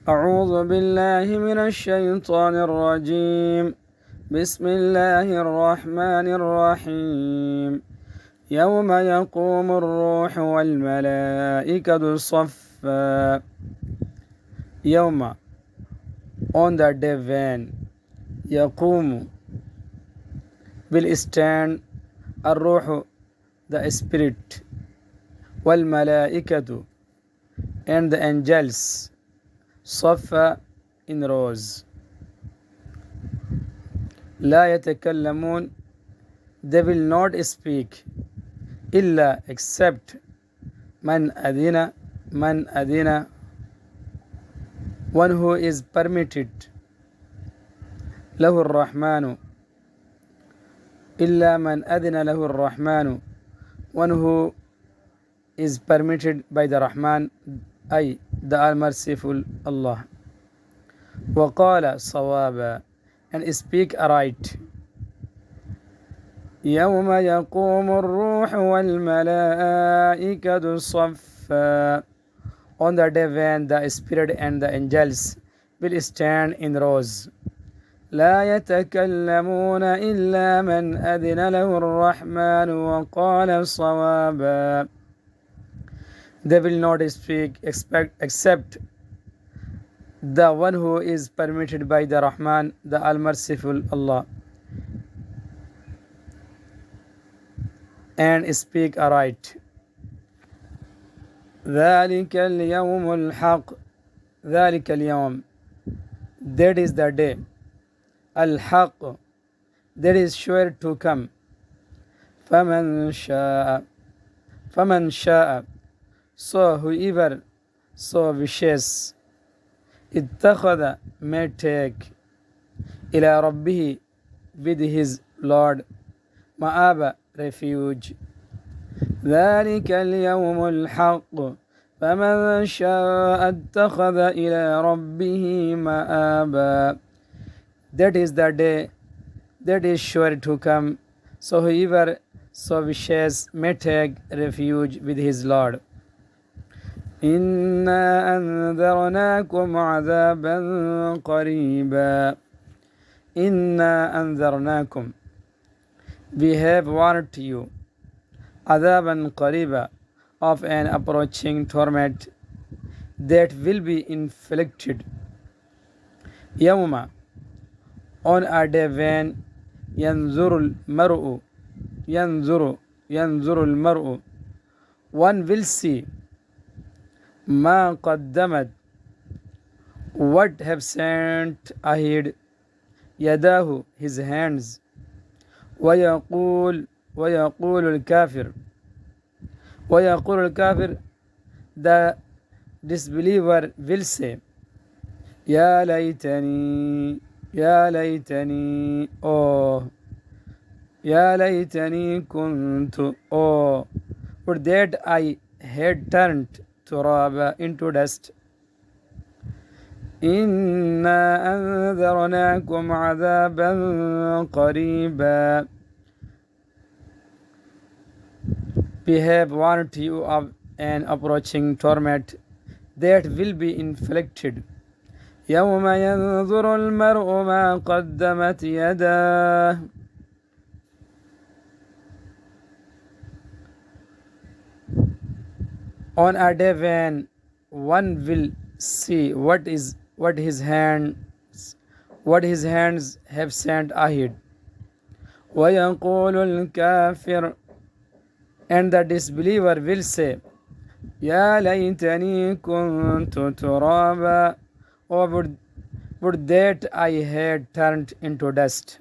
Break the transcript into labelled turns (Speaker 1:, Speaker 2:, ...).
Speaker 1: أعوذ بالله من الشيطان الرجيم بسم الله الرحمن الرحيم يوم يقوم الروح والملائكة صفا يوم on the day when يقوم will stand الروح the spirit والملائكة and the angels صفا in rows لا يتكلمون they will not speak إلا except من أذن one who is permitted له الرحمن إلا من أذن له الرحمن one who is permitted by the Rahman أي the all-merciful Allah وقال صوابا and speak aright يوم يقوم الروح والملائكة صفا on the day when the spirit and the angels will stand in rows لا يتكلمون إلا من أذن له الرحمن وقال صوابا they will not speak except the one who is permitted by the Rahman, the all-merciful Allah, and speak aright. ذلك اليوم الحق ذلك اليوم that is the day الحق that is sure to come فمن شاء so whoever so wishes اتخذ may take إلى ربه with his Lord مآب refuge ذلك اليوم الحق فمن شاء اتخذ إلى ربه مآبا that is the day that is sure to come so whoever so wishes may take refuge with his Lord إنا أنذرناكم عذابا قريبا إنا أنذرناكم we have warned you عذابا قريبا of an approaching torment that will be inflicted يوم on a day when ينظر المرء one will see ما قدمت what have sent ahead يداه his hands ويقول الكافر the disbeliever will say يا ليتني oh يا ليتني كنت oh would that I had turned ترابا into dust إنا أنذرناكم عذابا قريبا we have warned you of an approaching torment that will be inflicted يوم ينظر المرء ما قدمت يداه on a day when one will see what his hands have sent ahead ويقول الكافر and the disbeliever will say يا ليتني كنت ترابا or would that I had turned into dust